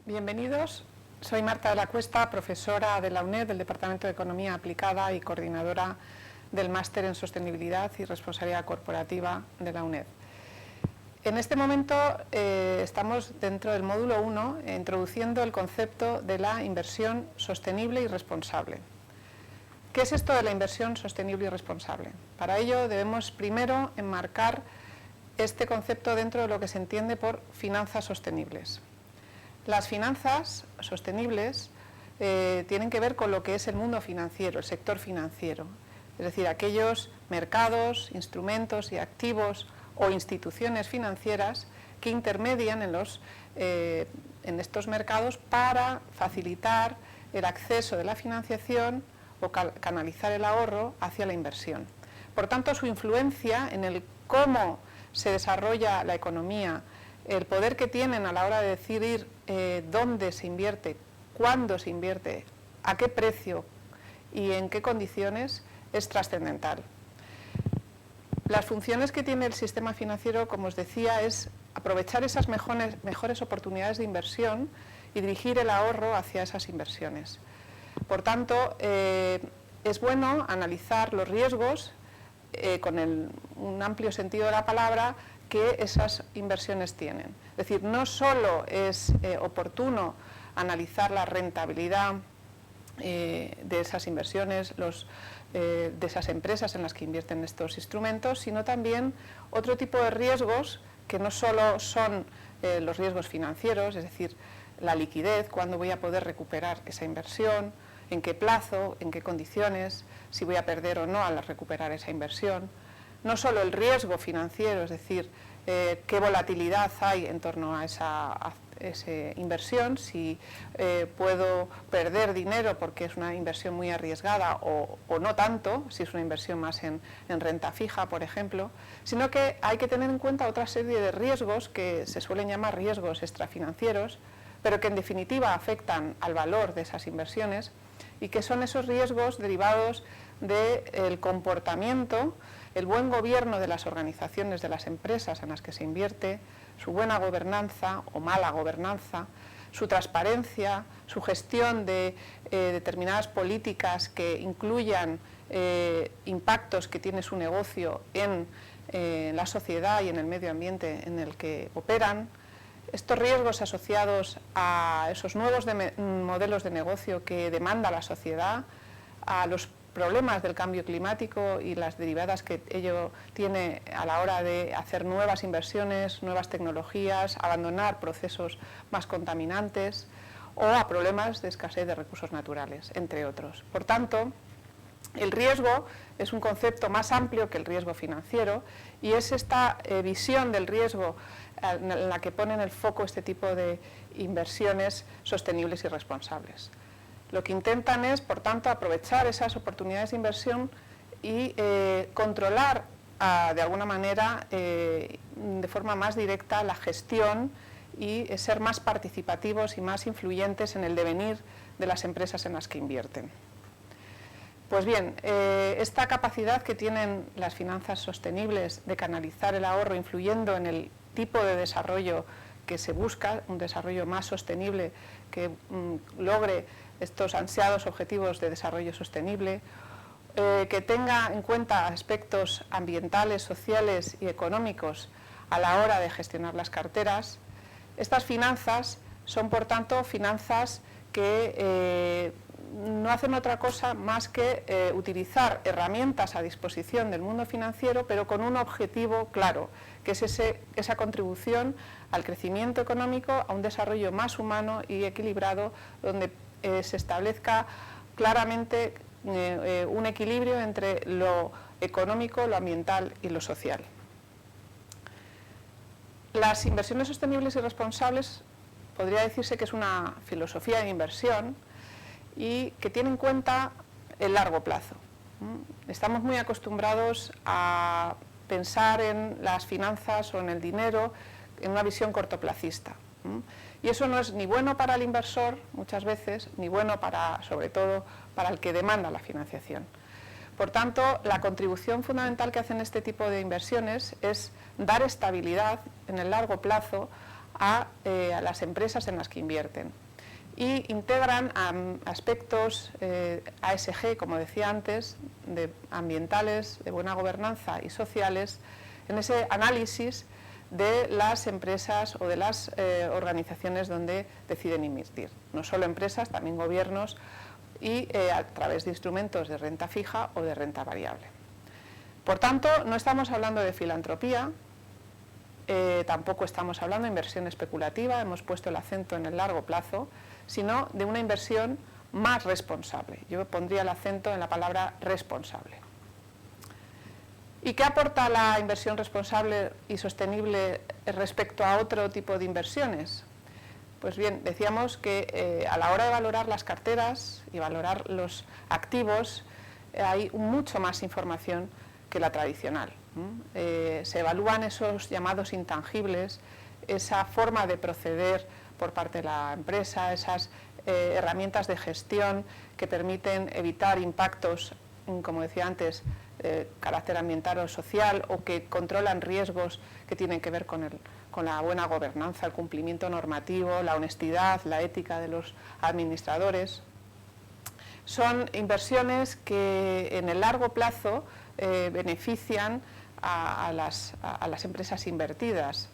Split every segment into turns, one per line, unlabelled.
Bienvenidos. Soy Marta de la Cuesta, profesora de la UNED del Departamento de Economía Aplicada y coordinadora del Máster en Sostenibilidad y Responsabilidad Corporativa de la UNED. En este momento estamos dentro del módulo 1 introduciendo el concepto de la inversión sostenible y responsable. ¿Qué es esto de la inversión sostenible y responsable? Para ello debemos primero enmarcar este concepto dentro de lo que se entiende por finanzas sostenibles. Las finanzas sostenibles tienen que ver con lo que es el mundo financiero, el sector financiero, es decir, aquellos mercados, instrumentos y activos o instituciones financieras que intermedian en estos mercados para facilitar el acceso de la financiación o canalizar el ahorro hacia la inversión. Por tanto, su influencia en el cómo se desarrolla la economía, el poder que tienen a la hora de decidir dónde se invierte, cuándo se invierte, a qué precio y en qué condiciones es trascendental. Las funciones que tiene el sistema financiero, como os decía, es aprovechar esas mejores oportunidades de inversión y dirigir el ahorro hacia esas inversiones. Por tanto, es bueno analizar los riesgos con un amplio sentido de la palabra que esas inversiones tienen. Es decir, no solo es oportuno analizar la rentabilidad de esas inversiones, de esas empresas en las que invierten estos instrumentos, sino también otro tipo de riesgos que no solo son los riesgos financieros, es decir, la liquidez, cuándo voy a poder recuperar esa inversión, en qué plazo, en qué condiciones, si voy a perder o no al recuperar esa inversión. No solo el riesgo financiero, es decir, qué volatilidad hay en torno a esa inversión, si puedo perder dinero porque es una inversión muy arriesgada o no tanto, si es una inversión más en renta fija, por ejemplo, sino que hay que tener en cuenta otra serie de riesgos que se suelen llamar riesgos extrafinancieros, pero que en definitiva afectan al valor de esas inversiones y que son esos riesgos derivados del comportamiento, el buen gobierno de las organizaciones, de las empresas en las que se invierte, su buena gobernanza o mala gobernanza, su transparencia, su gestión de determinadas políticas que incluyan impactos que tiene su negocio en la sociedad y en el medio ambiente en el que operan. Estos riesgos asociados a esos nuevos modelos de negocio que demanda la sociedad, a los problemas del cambio climático y las derivadas que ello tiene a la hora de hacer nuevas inversiones, nuevas tecnologías, abandonar procesos más contaminantes o a problemas de escasez de recursos naturales, entre otros. Por tanto, el riesgo es un concepto más amplio que el riesgo financiero y es esta visión del riesgo en la que pone en el foco este tipo de inversiones sostenibles y responsables. Lo que intentan es, por tanto, aprovechar esas oportunidades de inversión y controlar de alguna manera, de forma más directa, la gestión y ser más participativos y más influyentes en el devenir de las empresas en las que invierten. Pues bien, esta capacidad que tienen las finanzas sostenibles de canalizar el ahorro influyendo en el tipo de desarrollo que se busca, un desarrollo más sostenible que logre estos ansiados objetivos de desarrollo sostenible, que tenga en cuenta aspectos ambientales, sociales y económicos a la hora de gestionar las carteras. Estas finanzas son, por tanto, finanzas que no hacen otra cosa más que utilizar herramientas a disposición del mundo financiero, pero con un objetivo claro, que es esa contribución al crecimiento económico, a un desarrollo más humano y equilibrado, donde se establezca claramente un equilibrio entre lo económico, lo ambiental y lo social. Las inversiones sostenibles y responsables podría decirse que es una filosofía de inversión y que tiene en cuenta el largo plazo. Estamos muy acostumbrados a pensar en las finanzas o en el dinero en una visión cortoplacista. Y eso no es ni bueno para el inversor, muchas veces, ni bueno para, sobre todo, para el que demanda la financiación. Por tanto, la contribución fundamental que hacen este tipo de inversiones es dar estabilidad en el largo plazo a las empresas en las que invierten. Y integran aspectos ASG, como decía antes, ambientales, de buena gobernanza y sociales, en ese análisis de las empresas o de las organizaciones donde deciden invertir. No solo empresas, también gobiernos, y a través de instrumentos de renta fija o de renta variable. Por tanto, no estamos hablando de filantropía, tampoco estamos hablando de inversión especulativa, hemos puesto el acento en el largo plazo, sino de una inversión más responsable. Yo pondría el acento en la palabra responsable. ¿Y qué aporta la inversión responsable y sostenible respecto a otro tipo de inversiones? Pues bien, decíamos que a la hora de valorar las carteras y valorar los activos hay mucho más información que la tradicional. Se evalúan esos llamados intangibles, esa forma de proceder por parte de la empresa, esas herramientas de gestión que permiten evitar impactos, como decía antes, carácter ambiental o social, o que controlan riesgos que tienen que ver con la buena gobernanza, el cumplimiento normativo, la honestidad, la ética de los administradores. Son inversiones que en el largo plazo benefician a las empresas invertidas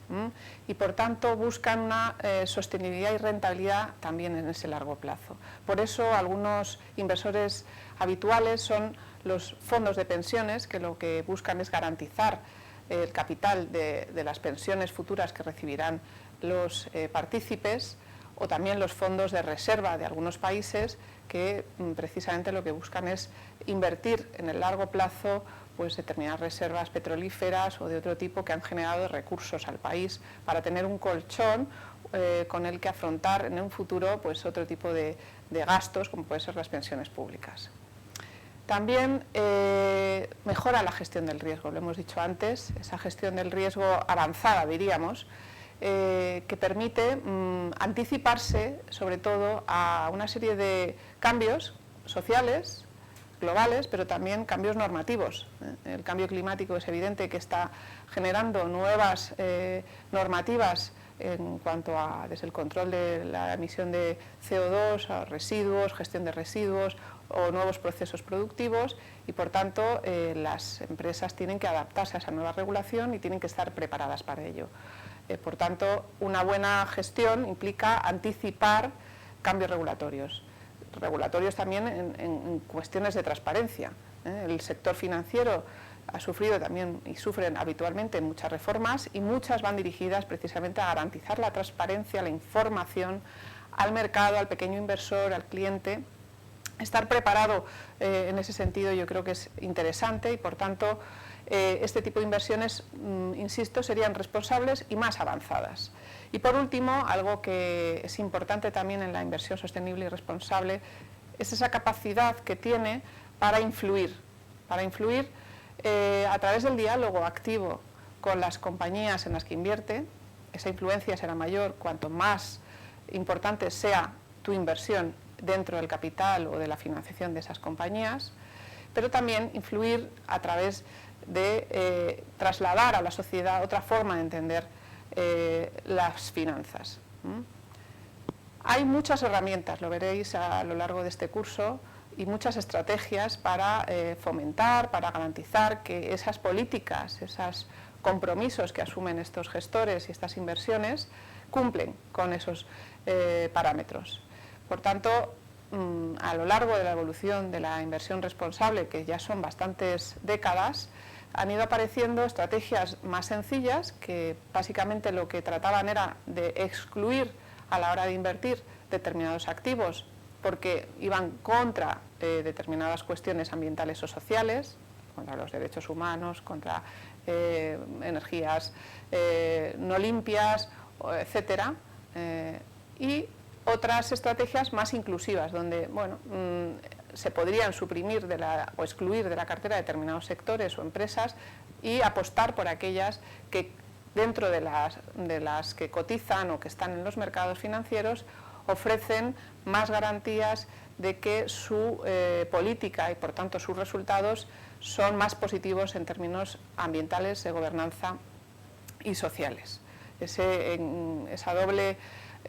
y por tanto buscan una sostenibilidad y rentabilidad también en ese largo plazo. Por eso algunos inversores habituales son los fondos de pensiones, que lo que buscan es garantizar el capital de las pensiones futuras que recibirán los partícipes, o también los fondos de reserva de algunos países que precisamente lo que buscan es invertir en el largo plazo pues determinadas reservas petrolíferas o de otro tipo que han generado recursos al país para tener un colchón con el que afrontar en un futuro pues otro tipo de gastos como pueden ser las pensiones públicas. También mejora la gestión del riesgo, lo hemos dicho antes, esa gestión del riesgo avanzada diríamos, que permite anticiparse sobre todo a una serie de cambios sociales, globales, pero también cambios normativos. El cambio climático es evidente que está generando nuevas normativas en cuanto a desde el control de la emisión de CO2, a residuos, gestión de residuos o nuevos procesos productivos y por tanto las empresas tienen que adaptarse a esa nueva regulación y tienen que estar preparadas para ello. Por tanto, una buena gestión implica anticipar cambios regulatorios también en cuestiones de transparencia. El sector financiero ha sufrido también y sufren habitualmente muchas reformas y muchas van dirigidas precisamente a garantizar la transparencia, la información al mercado, al pequeño inversor, al cliente. Estar preparado en ese sentido yo creo que es interesante y por tanto este tipo de inversiones, insisto, serían responsables y más avanzadas. Y por último, algo que es importante también en la inversión sostenible y responsable es esa capacidad que tiene para influir a través del diálogo activo con las compañías en las que invierte. Esa influencia será mayor cuanto más importante sea tu inversión dentro del capital o de la financiación de esas compañías, pero también influir a través de trasladar a la sociedad otra forma de entender las finanzas. Hay muchas herramientas, lo veréis a lo largo de este curso, y muchas estrategias para fomentar, para garantizar que esas políticas, esos compromisos que asumen estos gestores y estas inversiones cumplen con esos parámetros. Por tanto, a lo largo de la evolución de la inversión responsable, que ya son bastantes décadas, han ido apareciendo estrategias más sencillas que básicamente lo que trataban era de excluir a la hora de invertir determinados activos porque iban contra determinadas cuestiones ambientales o sociales, contra los derechos humanos, contra energías no limpias, etcétera, y otras estrategias más inclusivas, donde bueno, se podrían suprimir o excluir de la cartera determinados sectores o empresas y apostar por aquellas que dentro de las que cotizan o que están en los mercados financieros ofrecen más garantías de que su política y por tanto sus resultados son más positivos en términos ambientales, de gobernanza y sociales. Esa doble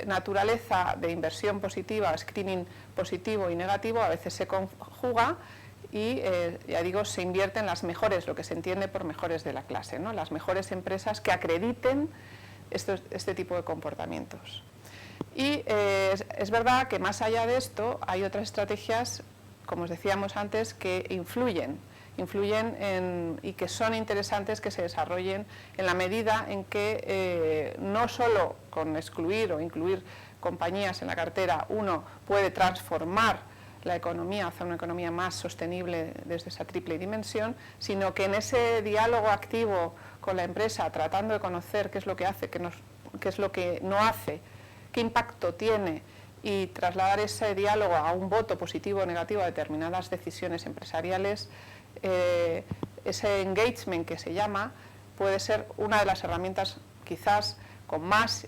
naturaleza de inversión positiva, screening positivo y negativo, a veces se conjuga y, ya digo, se invierte en las mejores, lo que se entiende por mejores de la clase, ¿no? Las mejores empresas que acrediten este tipo de comportamientos. Y es verdad que más allá de esto hay otras estrategias, como os decíamos antes, que influyen y que son interesantes que se desarrollen en la medida en que no solo con excluir o incluir compañías en la cartera uno puede transformar la economía hacia una economía más sostenible desde esa triple dimensión, sino que en ese diálogo activo con la empresa, tratando de conocer qué es lo que hace, qué es lo que no hace, qué impacto tiene, y trasladar ese diálogo a un voto positivo o negativo a determinadas decisiones empresariales, ese engagement que se llama, puede ser una de las herramientas quizás con más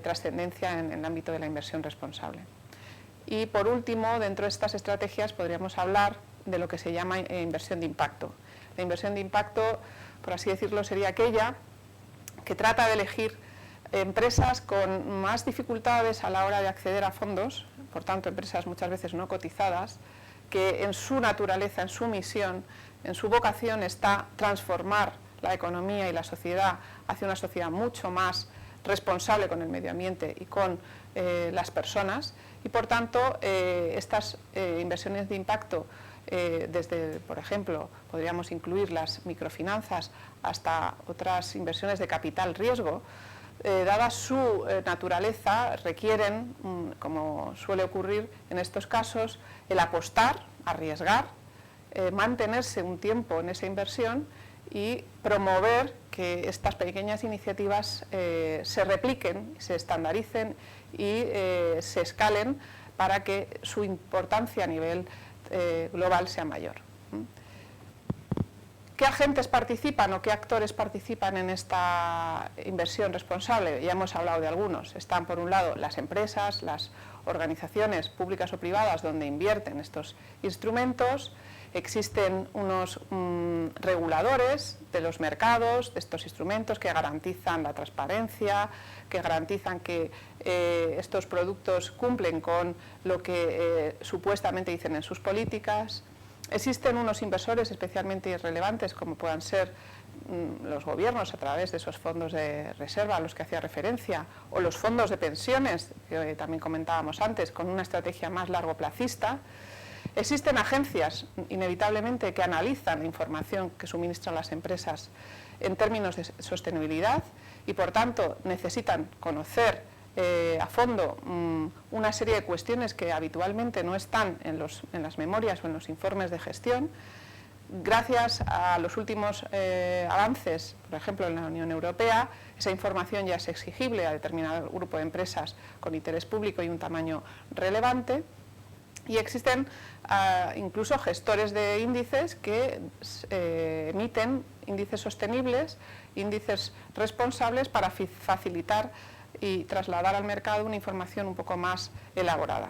trascendencia en el ámbito de la inversión responsable. Y por último, dentro de estas estrategias podríamos hablar de lo que se llama inversión de impacto. La inversión de impacto, por así decirlo, sería aquella que trata de elegir empresas con más dificultades a la hora de acceder a fondos, por tanto empresas muchas veces no cotizadas, que en su naturaleza, en su misión, en su vocación está transformar la economía y la sociedad hacia una sociedad mucho más responsable con el medio ambiente y con las personas, y por tanto estas inversiones de impacto, desde, por ejemplo, podríamos incluir las microfinanzas hasta otras inversiones de capital riesgo, dada su naturaleza, requieren, como suele ocurrir en estos casos, el apostar, arriesgar, mantenerse un tiempo en esa inversión y promover que estas pequeñas iniciativas se repliquen, se estandaricen y se escalen para que su importancia a nivel global sea mayor. ¿Qué agentes participan o qué actores participan en esta inversión responsable? Ya hemos hablado de algunos. Están, por un lado, las empresas, las organizaciones públicas o privadas donde invierten estos instrumentos. Existen unos reguladores de los mercados, de estos instrumentos, que garantizan la transparencia, que garantizan que estos productos cumplen con lo que supuestamente dicen en sus políticas. Existen unos inversores especialmente relevantes, como puedan ser los gobiernos a través de esos fondos de reserva a los que hacía referencia, o los fondos de pensiones, que también comentábamos antes, con una estrategia más largoplacista. Existen agencias, inevitablemente, que analizan la información que suministran las empresas en términos de sostenibilidad y, por tanto, necesitan conocer a fondo una serie de cuestiones que habitualmente no están en las memorias o en los informes de gestión. Gracias a los últimos avances, por ejemplo en la Unión Europea, esa información ya es exigible a determinado grupo de empresas con interés público y un tamaño relevante, y existen incluso gestores de índices que emiten índices sostenibles, índices responsables para facilitar y trasladar al mercado una información un poco más elaborada.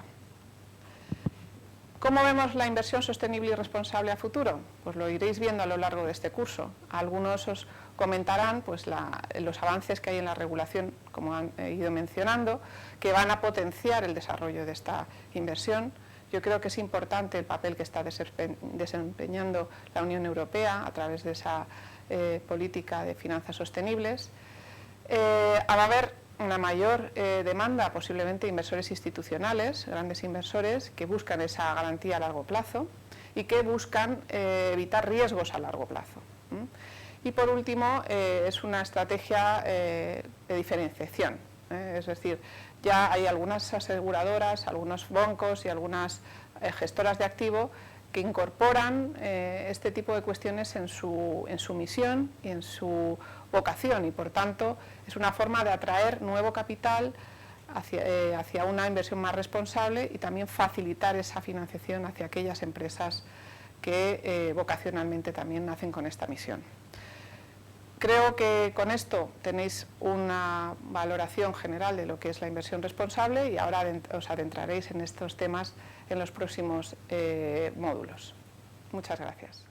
¿Cómo vemos la inversión sostenible y responsable a futuro? Pues lo iréis viendo a lo largo de este curso. Algunos os comentarán pues, los avances que hay en la regulación, como han ido mencionando, que van a potenciar el desarrollo de esta inversión. Yo creo que es importante el papel que está desempeñando la Unión Europea a través de esa política de finanzas sostenibles. Va a haber una mayor demanda, posiblemente inversores institucionales, grandes inversores, que buscan esa garantía a largo plazo y que buscan evitar riesgos a largo plazo. Y por último, es una estrategia de diferenciación, es decir, ya hay algunas aseguradoras, algunos bancos y algunas gestoras de activo que incorporan este tipo de cuestiones en su misión y en su vocación, y por tanto es una forma de atraer nuevo capital hacia una inversión más responsable y también facilitar esa financiación hacia aquellas empresas que vocacionalmente también nacen con esta misión. Creo que con esto tenéis una valoración general de lo que es la inversión responsable y ahora os adentraréis en estos temas en los próximos módulos. Muchas gracias.